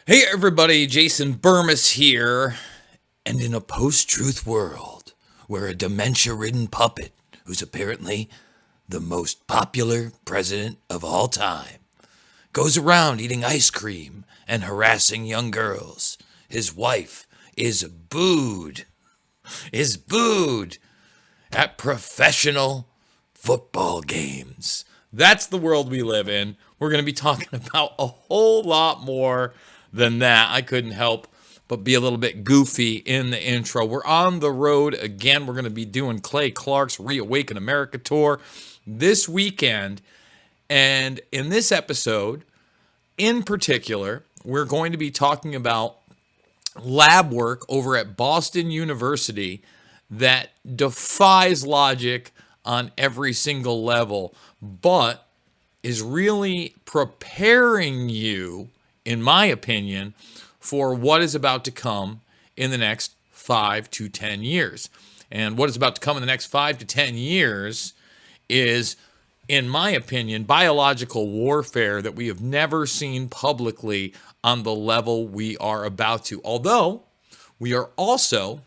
Hey everybody, Jason Bermas here. And in a post-truth world where a dementia-ridden puppet, who's apparently the most popular president of all time, goes around eating ice cream and harassing young girls, his wife is booed at professional football games. That's the world we live in. We're going to be talking about a whole lot more than that. I couldn't help but be a little bit goofy in the intro. We're on the road again. We're going to be doing Clay Clark's Reawaken America tour this weekend. And in this episode, in particular, we're going to be talking about lab work over at Boston University that defies logic on every single level, but is really preparing you, in my opinion, for what is about to come in the next 5 to 10 years. And what is about to come in the next 5 to 10 years is, in my opinion, biological warfare that we have never seen publicly on the level we are about to. Although we are also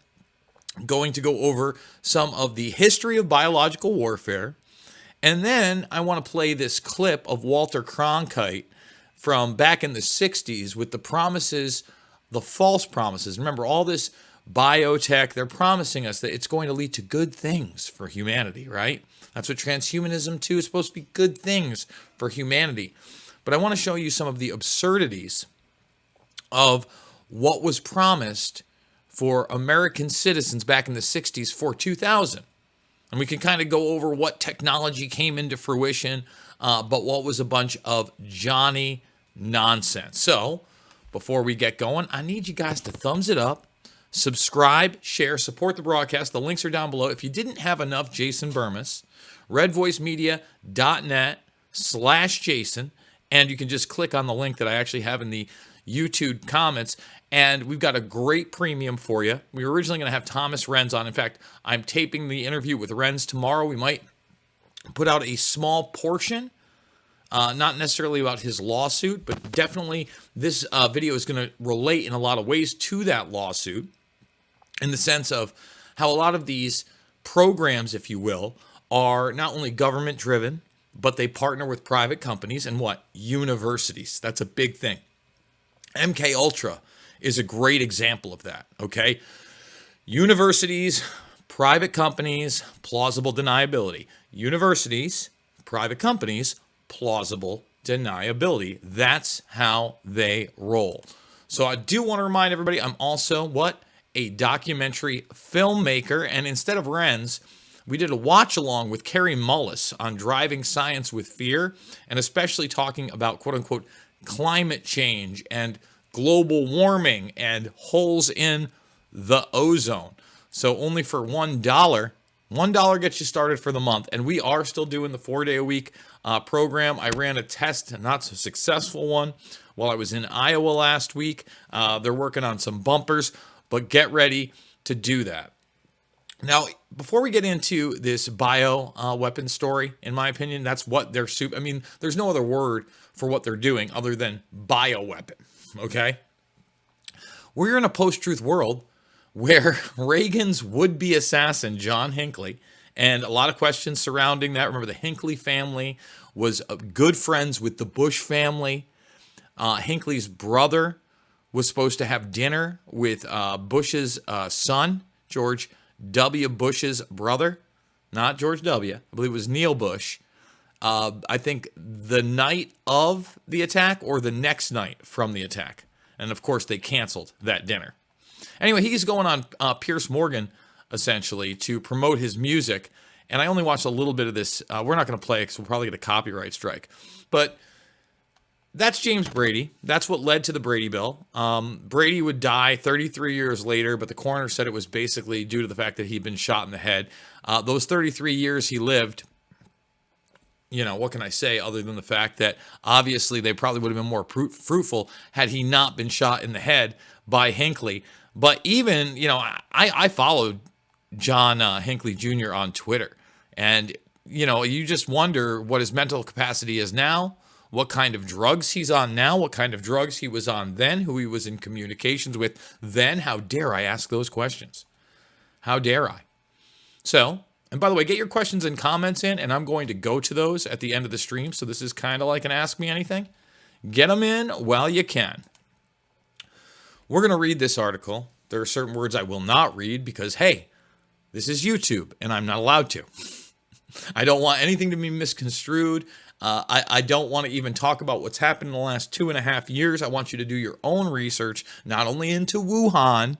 going to go over some of the history of biological warfare. And then I want to play this clip of Walter Cronkite from back in the 60s with the promises, the false promises. Remember, all this biotech, they're promising us that it's going to lead to good things for humanity, right? That's what transhumanism, too, is supposed to be, good things for humanity. But I want to show you some of the absurdities of what was promised for American citizens back in the 60s for 2000. And we can kind of go over what technology came into fruition, but what was a bunch of Johnny nonsense. So before we get going, I need you guys to thumbs it up, subscribe, share, support the broadcast. The links are down below. If you didn't have enough Jason Bermas, redvoicemedia.net/Jason, and you can just click on the link that I actually have in the YouTube comments. And we've got a great premium for you. We were originally going to have Thomas Renz on. In fact, I'm taping the interview with Renz tomorrow. We might put out a small portion, not necessarily about his lawsuit, but definitely this video is going to relate in a lot of ways to that lawsuit, in the sense of how a lot of these programs, if you will, are not only government driven, but they partner with private companies and what? Universities. That's a big thing. MK Ultra is a great example of that, okay? Universities, private companies, plausible deniability. Universities, private companies, plausible deniability. That's how they roll. So I do want to remind everybody, I'm also, what? A documentary filmmaker. And instead of Renz, we did a watch along with Carrie Mullis on Driving Science with Fear, and especially talking about quote unquote climate change and global warming and holes in the ozone. So only for $1, $1 gets you started for the month. And we are still doing the 4-day-a-week program. I ran a test, a not so successful one, while I was in Iowa last week. They're working on some bumpers, but get ready to do that. Now, before we get into this weapon story, in my opinion, that's what they're I mean, there's no other word for what they're doing other than bioweapon. Okay? We're in a post-truth world where Reagan's would-be assassin, John Hinckley, and a lot of questions surrounding that. Remember, the Hinckley family was good friends with the Bush family. Hinckley's brother was supposed to have dinner with Bush's son, George W. Bush's brother, not George W. I believe it was Neil Bush. I think the night of the attack or the next night from the attack. And of course, they canceled that dinner. Anyway, he's going on Piers Morgan, essentially, to promote his music. And I only watched a little bit of this. We're not going to play it because we'll probably get a copyright strike. But that's James Brady. That's what led to the Brady Bill. Brady would die 33 years later, but the coroner said it was basically due to the fact that he'd been shot in the head. Those 33 years he lived, you know, what can I say other than the fact that obviously they probably would have been more fruitful had he not been shot in the head by Hinckley. But even, you know, I followed John Hinckley Jr. on Twitter. And, you know, you just wonder what his mental capacity is now, what kind of drugs he's on now, what kind of drugs he was on then, who he was in communications with then. How dare I ask those questions? How dare I? So, and by the way, get your questions and comments in, and I'm going to go to those at the end of the stream. So this is kind of like an Ask Me Anything. Get them in while you can. We're going to read this article. There are certain words I will not read because, hey, this is YouTube, and I'm not allowed to. I don't want anything to be misconstrued. I don't want to even talk about what's happened in the last 2.5 years. I want you to do your own research, not only into Wuhan,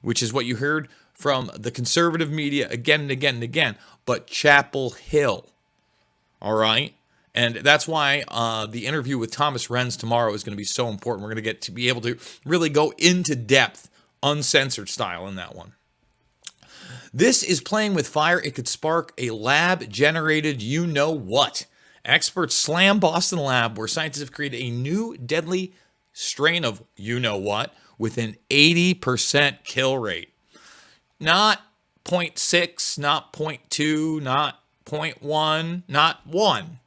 which is what you heard from the conservative media again and again and again, but Chapel Hill. All right? And that's why the interview with Thomas Renz tomorrow is going to be so important. We're going to get to be able to really go into depth, uncensored style in that one. This is playing with fire. It could spark a lab-generated you-know-what. Experts slam Boston lab where scientists have created a new deadly strain of you-know-what with an 80% kill rate. Not 0.6, not 0.2, not 0.1, not 1.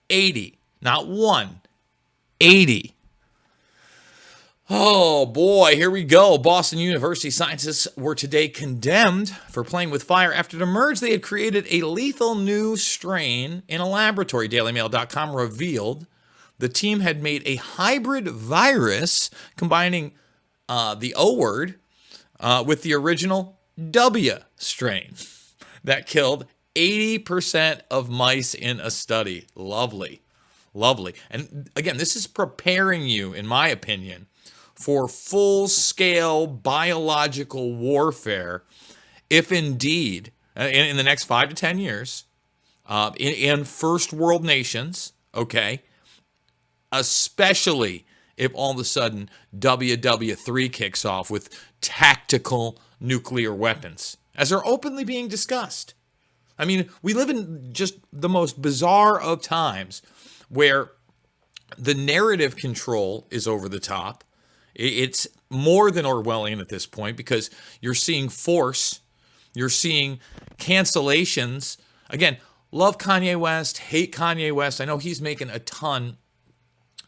80, not 1. 80. Oh boy, here we go. Boston University scientists were today condemned for playing with fire after it emerged they had created a lethal new strain in a laboratory. DailyMail.com revealed the team had made a hybrid virus combining the O word with the original W strain that killed 80% of mice in a study. Lovely. Lovely. And again, this is preparing you, in my opinion, for full-scale biological warfare, if indeed, in the next 5 to 10 years, in first world nations, okay, especially if all of a sudden WW3 kicks off with tactical nuclear weapons, as are openly being discussed. I mean, we live in just the most bizarre of times where the narrative control is over the top. It's more than Orwellian at this point because you're seeing force, you're seeing cancellations. Again, love Kanye West, hate Kanye West. I know he's making a ton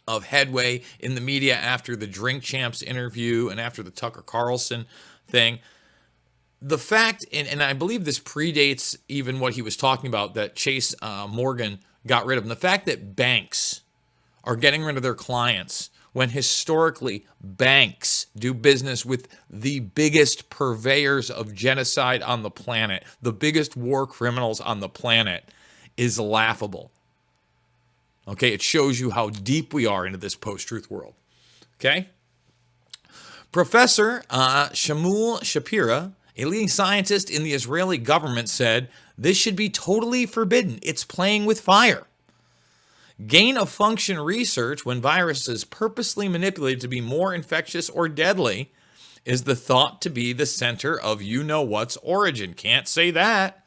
of headway in the media after the Drink Champs interview and after the Tucker Carlson thing. The fact, and I believe this predates even what he was talking about, that Chase Morgan got rid of him. The fact that banks are getting rid of their clients when historically banks do business with the biggest purveyors of genocide on the planet, the biggest war criminals on the planet, is laughable. Okay, it shows you how deep we are into this post-truth world. Okay? Professor Shmuel Shapira, a leading scientist in the Israeli government, said, "This should be totally forbidden. It's playing with fire." Gain-of-function research, when viruses purposely manipulated to be more infectious or deadly, is the thought to be the center of you-know-what's origin. Can't say that.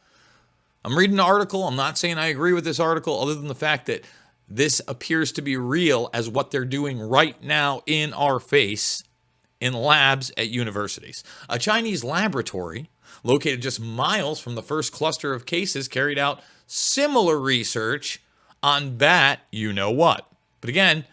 I'm reading an article. I'm not saying I agree with this article, other than the fact that this appears to be real as what they're doing right now in our face in labs at universities. A Chinese laboratory located just miles from the first cluster of cases carried out similar research on bat you-know-what. But again,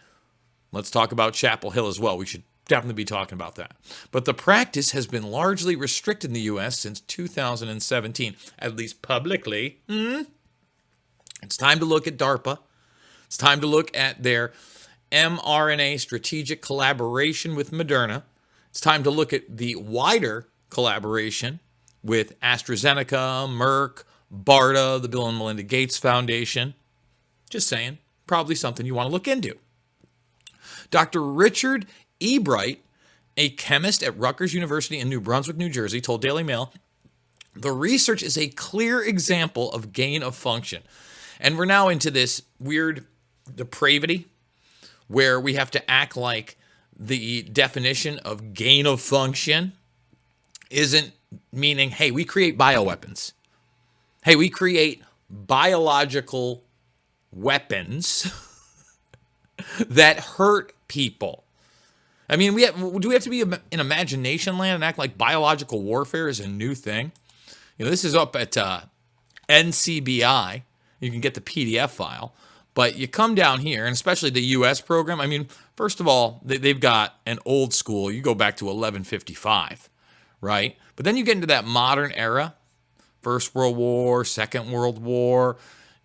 let's talk about Chapel Hill as well. We should definitely be talking about that. But the practice has been largely restricted in the U.S. since 2017, at least publicly. It's time to look at DARPA. It's time to look at their mRNA strategic collaboration with Moderna. It's time to look at the wider collaboration with AstraZeneca, Merck, BARDA, the Bill and Melinda Gates Foundation. Just saying, probably something you want to look into. Dr. Richard Ebright, a chemist at Rutgers University in New Brunswick, New Jersey, told Daily Mail, "The research is a clear example of gain of function." And we're now into this weird depravity where we have to act like the definition of gain of function isn't meaning, hey, we create bioweapons. Hey, we create biological weapons that hurt people. I mean, do we have to be in imagination land and act like biological warfare is a new thing? You know, this is up at NCBI. You can get the PDF file. But you come down here, and especially the U.S. program, I mean, first of all, they've got an old school. You go back to 1155, right? But then you get into that modern era, First World War, Second World War,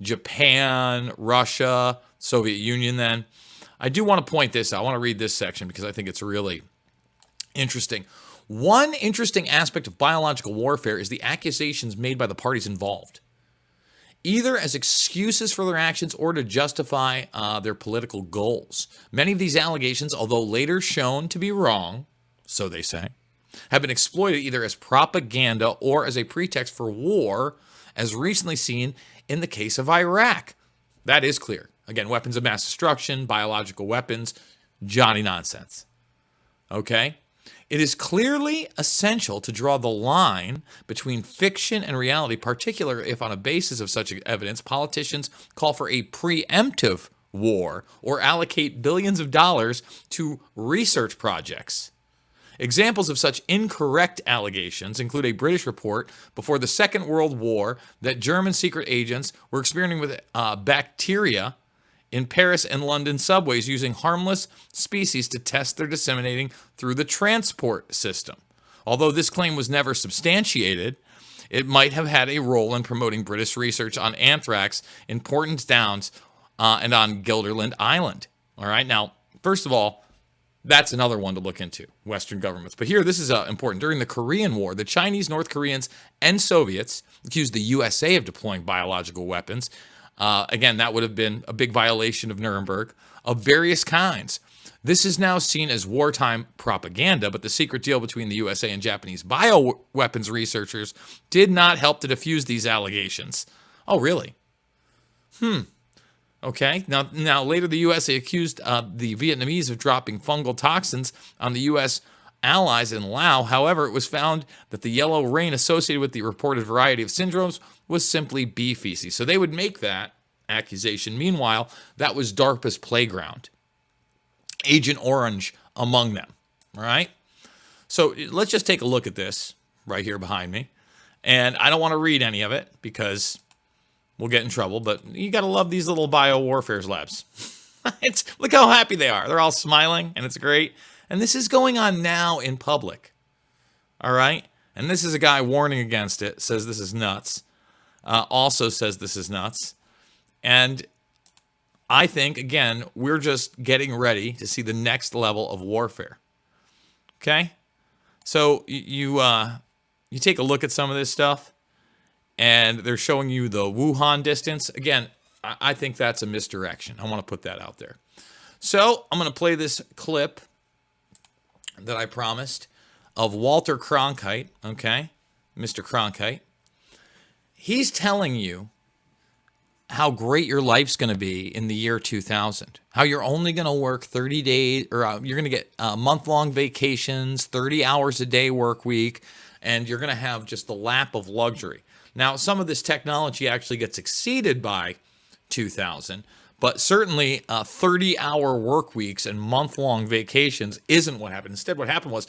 Japan, Russia, Soviet Union then. I do want to point this out. I want to read this section because I think it's really interesting. One interesting aspect of biological warfare is the accusations made by the parties involved, either as excuses for their actions or to justify their political goals. Many of these allegations, although later shown to be wrong, so they say, have been exploited either as propaganda or as a pretext for war, as recently seen in the case of Iraq. That is clear. Again, weapons of mass destruction, biological weapons, Johnny nonsense. Okay? It is clearly essential to draw the line between fiction and reality, particularly if on a basis of such evidence, politicians call for a preemptive war or allocate billions of dollars to research projects. Examples of such incorrect allegations include a British report before the Second World War that German secret agents were experimenting with bacteria in Paris and London subways using harmless species to test their disseminating through the transport system. Although this claim was never substantiated, it might have had a role in promoting British research on anthrax in Portland Downs and on Guilderland Island. All right, now, first of all, that's another one to look into, Western governments. But here, this is important. During the Korean War, the Chinese, North Koreans, and Soviets accused the USA of deploying biological weapons. Again, that would have been a big violation of Nuremberg, of various kinds. This is now seen as wartime propaganda, but the secret deal between the USA and Japanese bioweapons researchers did not help to defuse these allegations. Oh, really? Okay. Now later the USA accused the Vietnamese of dropping fungal toxins on the U.S. allies in Laos. However, it was found that the yellow rain associated with the reported variety of syndromes was simply bee feces. So they would make that accusation. Meanwhile, that was DARPA's playground. Agent Orange among them. All right? So let's just take a look at this right here behind me. And I don't want to read any of it because we'll get in trouble, but you got to love these little biowarfare labs. Look how happy they are. They're all smiling, and it's great. And this is going on now in public. All right? And this is a guy warning against it, says this is nuts. Also says this is nuts. And I think, again, we're just getting ready to see the next level of warfare. Okay? So you take a look at some of this stuff, and they're showing you the Wuhan distance. Again, I think that's a misdirection. I want to put that out there. So I'm going to play this clip that I promised of Walter Cronkite, okay? Mr. Cronkite. He's telling you how great your life's going to be in the year 2000. How you're only going to work 30 days, or you're going to get month-long vacations, 30 hours a day work week, and you're going to have just the lap of luxury. Now, some of this technology actually gets exceeded by 2000, but certainly 30-hour work weeks and month-long vacations isn't what happened. Instead, what happened was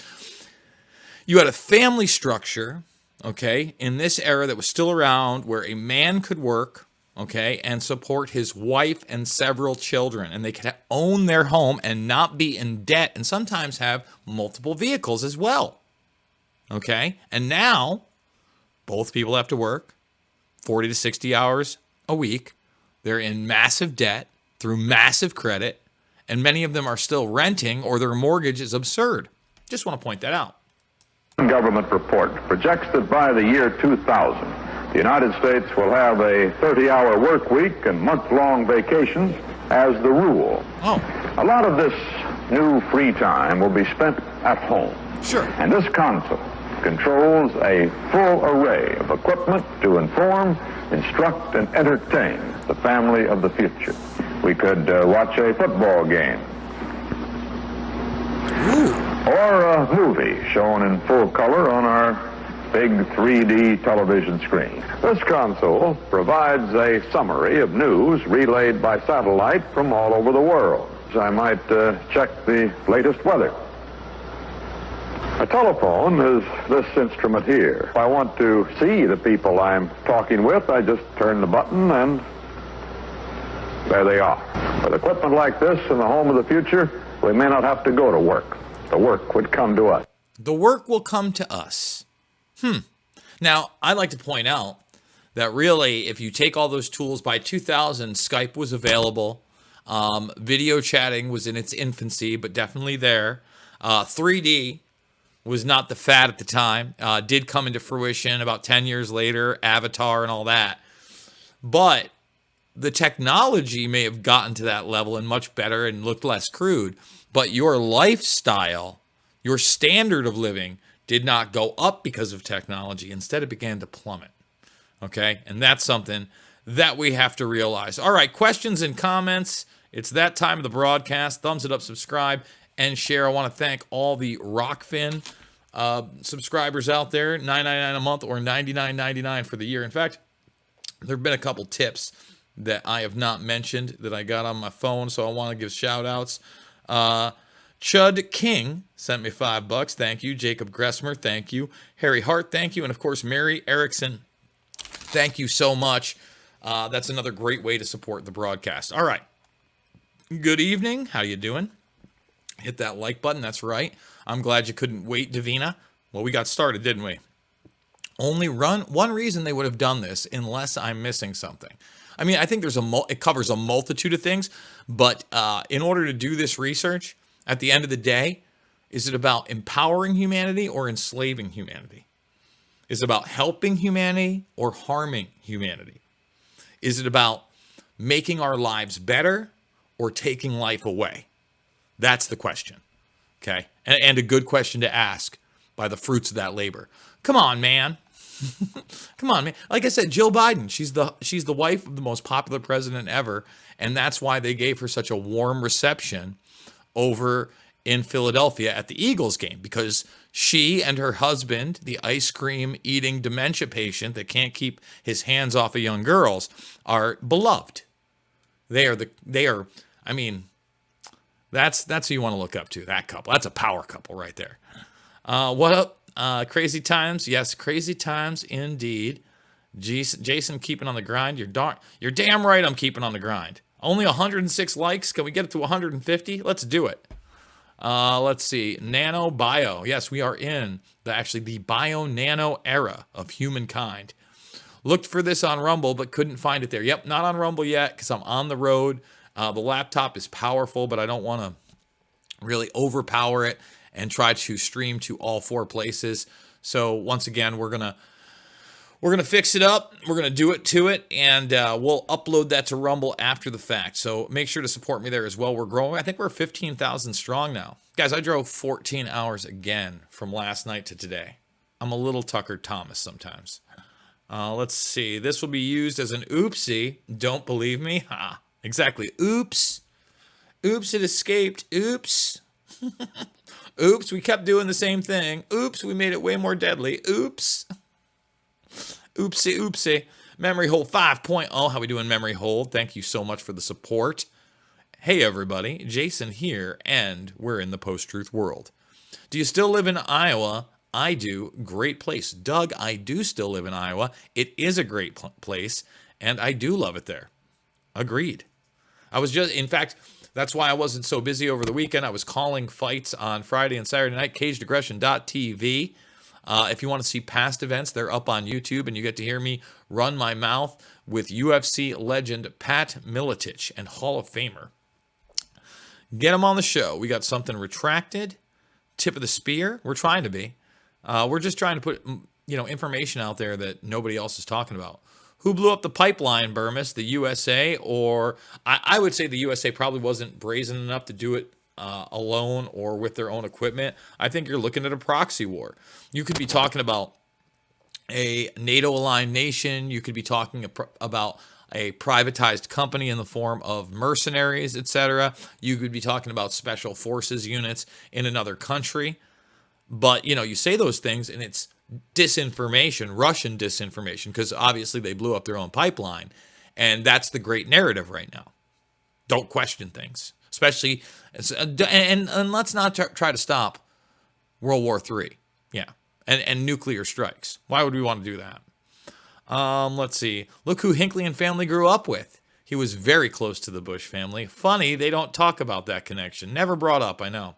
you had a family structure, okay, in this era that was still around where a man could work, okay, and support his wife and several children, and they could own their home and not be in debt, and sometimes have multiple vehicles as well, okay? And now, both people have to work 40 to 60 hours a week. They're in massive debt through massive credit, and many of them are still renting or their mortgage is absurd. Just want to point that out. Government report projects that by the year 2000, the United States will have a 30-hour work week and month-long vacations as the rule. Oh. A lot of this new free time will be spent at home. Sure. And this console controls a full array of equipment to inform, instruct, and entertain the family of the future. We could watch a football game. Ooh. Or a movie shown in full color on our big 3D television screen. This console provides a summary of news relayed by satellite from all over the world. I might check the latest weather. A telephone is this instrument here. If I want to see the people I'm talking with, I just turn the button and there they are. With equipment like this in the home of the future, we may not have to go to work. The work would come to us. The work will come to us. Now, I'd like to point out that really, if you take all those tools, by 2000, Skype was available. Video chatting was in its infancy, but definitely there. 3D was not the fad at the time. Did come into fruition about 10 years later, Avatar and all that. But the technology may have gotten to that level and much better and looked less crude. But your lifestyle, your standard of living did not go up because of technology. Instead, it began to plummet. Okay? And that's something that we have to realize. All right, questions and comments. It's that time of the broadcast. Thumbs it up, subscribe, and share. I want to thank all the Rockfin subscribers out there, $9.99 a month or $99.99 for the year. In fact, there have been a couple tips that I have not mentioned that I got on my phone, so I want to give shout-outs. Chud King sent me $5. Thank you. Jacob Gressmer, thank you. Harry Hart, thank you. And, of course, Mary Erickson, thank you so much. That's another great way to support the broadcast. All right. Good evening. How you doing? Hit that like button. That's right. I'm glad you couldn't wait, Davina. Well, we got started, didn't we? Only one reason they would have done this, unless I'm missing something. I mean, I think it covers a multitude of things, but in order to do this research, at the end of the day, is it about empowering humanity or enslaving humanity? Is it about helping humanity or harming humanity? Is it about making our lives better or taking life away? That's the question, okay? And a good question to ask by the fruits of that labor. Come on, man. Come on, man. Like I said, Jill Biden, she's the wife of the most popular president ever, and that's why they gave her such a warm reception over in Philadelphia at the Eagles game, because she and her husband, the ice cream eating dementia patient that can't keep his hands off of young girls, are beloved. They are, I mean, that's who you want to look up to, that couple. That's a power couple right there. What up? Crazy times. Yes, crazy times indeed. Jason keeping on the grind. You're damn right I'm keeping on the grind. Only 106 likes. Can we get it to 150? Let's do it. Let's see. Nano bio. Yes, we are in the bio-nano era of humankind. Looked for this on Rumble, but couldn't find it there. Yep, not on Rumble yet because I'm on the road. The laptop is powerful, but I don't want to really overpower it and try to stream to all 4 places. So once again, we're gonna fix it up. We're gonna do it to it, and we'll upload that to Rumble after the fact. So make sure to support me there as well. We're growing. I think we're 15,000 strong now, guys. I drove 14 hours again from last night to today. I'm a little Tucker Thomas sometimes. Let's see. This will be used as an oopsie. Don't believe me? Ha! Exactly. Oops. Oops, it escaped. Oops. Oops, we kept doing the same thing. Oops, we made it way more deadly. Oops. Oopsie, oopsie. Memory hold 5.0. How we doing, memory hold? Thank you so much for the support. Hey, everybody. Jason here, and we're in the post-truth world. Do you still live in Iowa? I do. Great place. Doug, I do still live in Iowa. It is a great place, and I do love it there. Agreed. In fact, that's why I wasn't so busy over the weekend. I was calling fights on Friday and Saturday night, cagedaggression.tv. If you want to see past events, they're up on YouTube, and you get to hear me run my mouth with UFC legend Pat Miletich and Hall of Famer. Get him on the show. We got something retracted, tip of the spear. We're trying to be. We're just trying to put information out there that nobody else is talking about. Who blew up the pipeline, Bermas? The USA? Or I would say the USA probably wasn't brazen enough to do it alone or with their own equipment. I think you're looking at a proxy war. You could be talking about a NATO-aligned nation. You could be talking about a privatized company in the form of mercenaries, etc. You could be talking about special forces units in another country. But, you say those things and it's disinformation, Russian disinformation, because obviously they blew up their own pipeline. And that's the great narrative right now. Don't question things. Especially, and let's not try to stop World War III. Yeah, and nuclear strikes. Why would we want to do that? Let's see. Look who Hinckley and family grew up with. He was very close to the Bush family. Funny, they don't talk about that connection. Never brought up, I know.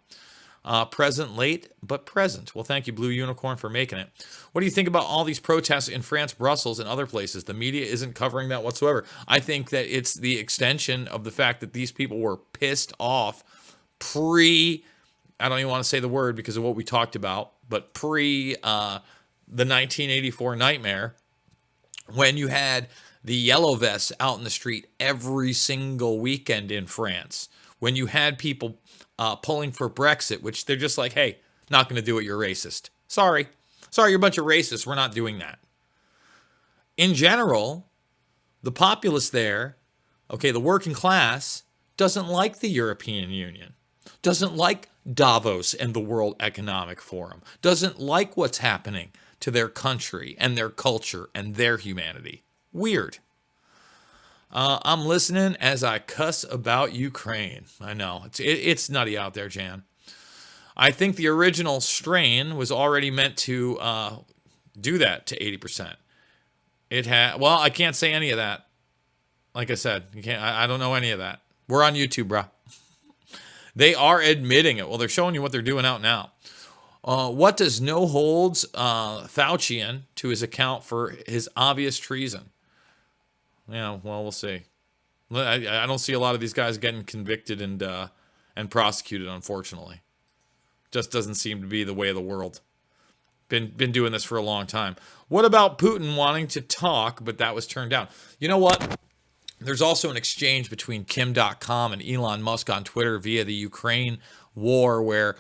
Present late, but present. Well, thank you, Blue Unicorn, for making it. What do you think about all these protests in France, Brussels, and other places? The media isn't covering that whatsoever. I think that it's the extension of the fact that these people were pissed off I don't even want to say the word because of what we talked about, but the 1984 nightmare, when you had the yellow vests out in the street every single weekend in France, when you had people pulling for Brexit, which they're just like, hey, not going to do it, you're racist. Sorry, you're a bunch of racists, we're not doing that. In general, the populace there, okay, the working class, doesn't like the European Union, doesn't like Davos and the World Economic Forum, doesn't like what's happening to their country and their culture and their humanity. Weird. I'm listening as I cuss about Ukraine. I know. It's nutty out there, Jan. I think the original strain was already meant to do that to 80%. Well, I can't say any of that. Like I said, you can't. I don't know any of that. We're on YouTube, bro. They are admitting it. Well, they're showing you what they're doing out now. What does no holds Faucian to his account for his obvious treason? Yeah, well, we'll see. I don't see a lot of these guys getting convicted and prosecuted, unfortunately. Just doesn't seem to be the way of the world. Been doing this for a long time. What about Putin wanting to talk, but that was turned down? You know what? There's also an exchange between Kim.com and Elon Musk on Twitter via the Ukraine war where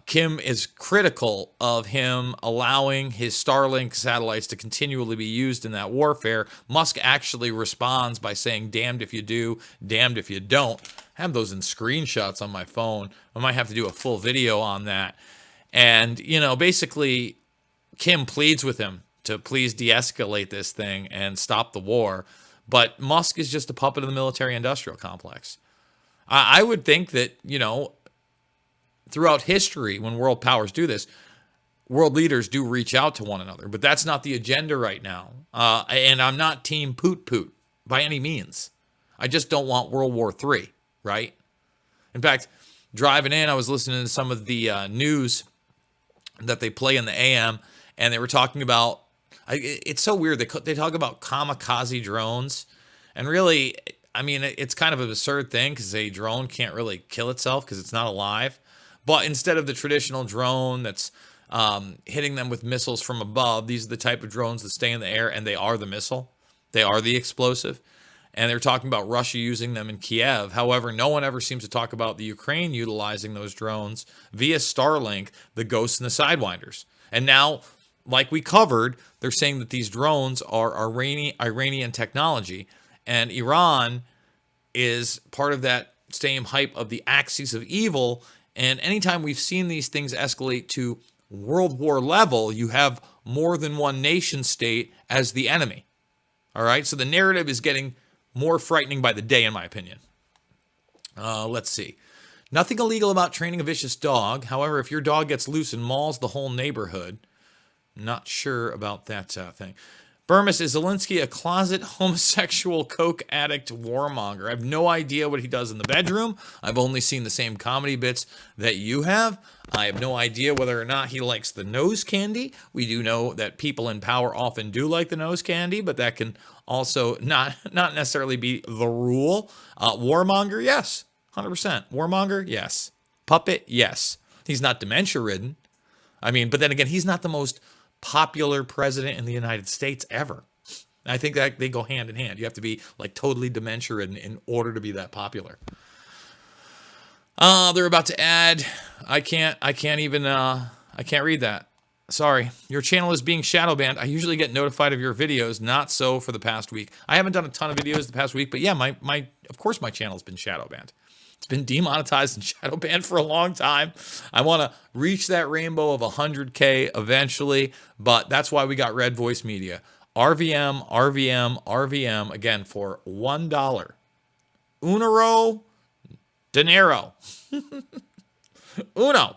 Kim is critical of him allowing his Starlink satellites to continually be used in that warfare. Musk actually responds by saying, damned if you do, damned if you don't. I have those in screenshots on my phone. I might have to do a full video on that. And, basically, Kim pleads with him to please de-escalate this thing and stop the war. But Musk is just a puppet of the military-industrial complex. I would think that, throughout history, when world powers do this, world leaders do reach out to one another. But that's not the agenda right now. And I'm not team poot by any means. I just don't want World War III, right? In fact, driving in, I was listening to some of the news that they play in the AM, and they were talking about, it's so weird, they talk about kamikaze drones, and really, it's kind of an absurd thing because a drone can't really kill itself because it's not alive. But instead of the traditional drone that's hitting them with missiles from above, these are the type of drones that stay in the air, and they are the missile. They are the explosive. And they're talking about Russia using them in Kiev. However, no one ever seems to talk about the Ukraine utilizing those drones via Starlink, the Ghosts and the Sidewinders. And now, like we covered, they're saying that these drones are Iranian technology. And Iran is part of that same hype of the axis of evil. And anytime we've seen these things escalate to World War level, you have more than one nation state as the enemy. All right? So the narrative is getting more frightening by the day, in my opinion. Let's see. Nothing illegal about training a vicious dog. However, if your dog gets loose and mauls the whole neighborhood, not sure about that thing. Bermas, is Zelensky a closet homosexual coke addict warmonger? I have no idea what he does in the bedroom. I've only seen the same comedy bits that you have. I have no idea whether or not he likes the nose candy. We do know that people in power often do like the nose candy, but that can also not necessarily be the rule. Warmonger, yes, 100%. Warmonger, yes. Puppet, yes. He's not dementia-ridden. But then again, he's not the most popular president in the United States ever. I think that they go hand in hand. You have to be like totally dementia-ridden in order to be that popular. They're about to add. I can't read that. Sorry. Your channel is being shadow banned. I usually get notified of your videos. Not so for the past week. I haven't done a ton of videos the past week, but yeah, of course my channel's been shadow banned. It's been demonetized and shadow banned for a long time. I want to reach that rainbow of 100K eventually, but that's why we got Red Voice Media. RVM, RVM, RVM, again, for $1. Unero dinero. Uno.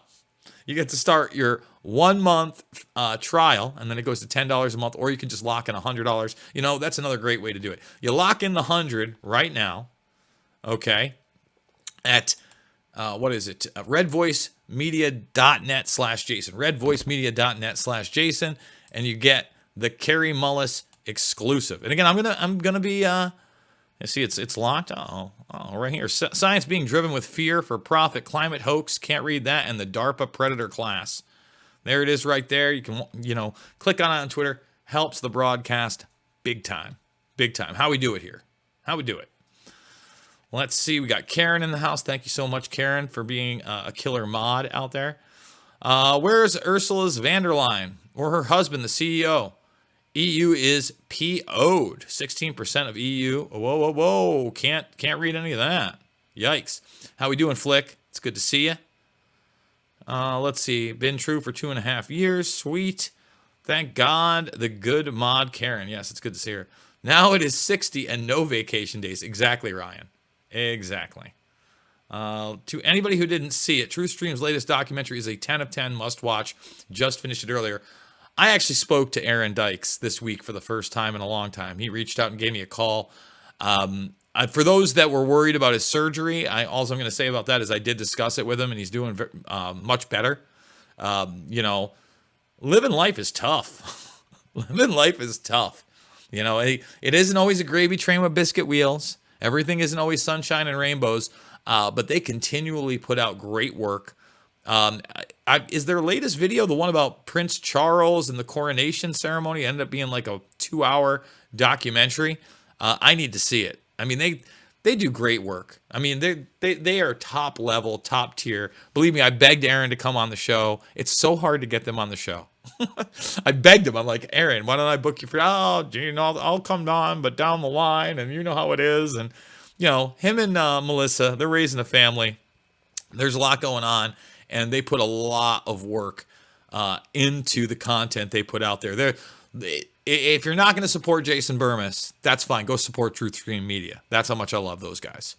You get to start your 1 month trial, and then it goes to $10 a month, or you can just lock in $100. You know, that's another great way to do it. You lock in the 100 right now, okay, at what is it? redvoicemedia.net/Jason. redvoicemedia.net/Jason, and you get the Kerry Mullis exclusive. And again, I'm gonna be see it's locked. Oh, right here. Science being driven with fear for profit, climate hoax. Can't read that. And the DARPA predator class. There it is right there. You can click on it on Twitter. Helps the broadcast big time. Big time. How we do it here. How we do it. Let's see. We got Karen in the house. Thank you so much, Karen, for being a killer mod out there. Where's Ursula's Vanderline or her husband, the CEO? EU is PO'd. 16% of EU. Whoa. Can't read any of that. Yikes. How we doing, Flick? It's good to see you. Let's see. Been true for 2.5 years. Sweet. Thank God. The good mod Karen. Yes, it's good to see her. Now it is 60 and no vacation days. Exactly, Ryan. Exactly. To anybody who didn't see it, TruthStream's latest documentary is a 10 of 10 must watch. Just finished it earlier. I actually spoke to Aaron Dykes this week for the first time in a long time. He reached out and gave me a call. For those that were worried about his surgery, all I'm going to say about that is I did discuss it with him, and he's doing much better. Living life is tough. Living life is tough. It isn't always a gravy train with biscuit wheels. Everything isn't always sunshine and rainbows, but they continually put out great work. Is their latest video the one about Prince Charles and the coronation ceremony? It ended up being like a 2-hour documentary. I need to see it. I mean, they do great work. I mean, they are top level, top tier. Believe me, I begged Aaron to come on the show. It's so hard to get them on the show. I begged him. I'm like, Aaron, why don't I book you for? Oh, I'll come on, but down the line, and you know how it is. And him and Melissa, they're raising a family. There's a lot going on. And they put a lot of work into the content they put out there. If you're not going to support Jason Bermas, that's fine. Go support TruthStream Media. That's how much I love those guys.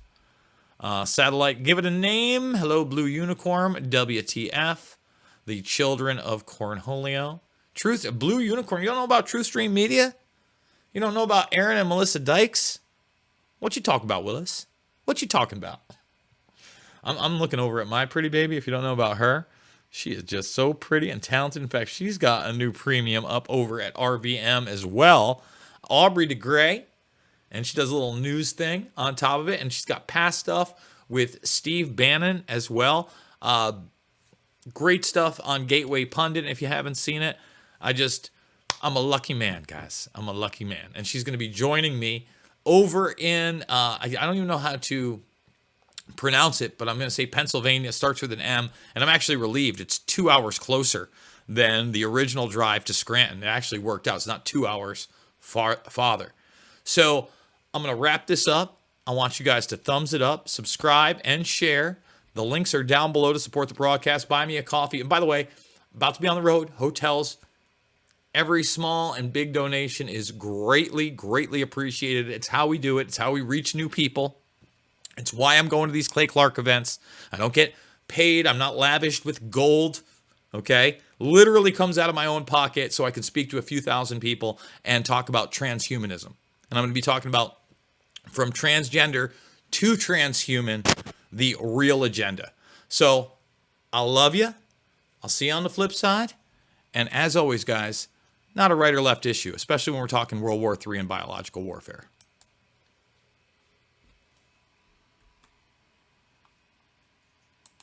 Satellite, give it a name. Hello, Blue Unicorn. WTF. The Children of Cornholio. Blue Unicorn. You don't know about TruthStream Media? You don't know about Aaron and Melissa Dykes? What you talking about, Willis? What you talking about? I'm looking over at my pretty baby. If you don't know about her, she is just so pretty and talented. In fact, she's got a new premium up over at RVM as well. Aubrey DeGray. And she does a little news thing on top of it. And she's got past stuff with Steve Bannon as well. Great stuff on Gateway Pundit. If you haven't seen it, I'm a lucky man, guys. I'm a lucky man. And she's going to be joining me over in, I don't even know how to pronounce it, but I'm going to say Pennsylvania. It starts with an M, and I'm actually relieved. It's 2 hours closer than the original drive to Scranton. It actually worked out. It's not 2 hours farther. So I'm going to wrap this up. I want you guys to thumbs it up, subscribe, and share. The links are down below to support the broadcast. Buy me a coffee. And by the way, about to be on the road, hotels. Every small and big donation is greatly, greatly appreciated. It's how we do it. It's how we reach new people. It's why I'm going to these Clay Clark events. I don't get paid. I'm not lavished with gold. Okay? Literally comes out of my own pocket so I can speak to a few thousand people and talk about transhumanism. And I'm going to be talking about from transgender to transhuman, the real agenda. So I love you. I'll see you on the flip side. And as always, guys, not a right or left issue, especially when we're talking World War III and biological warfare.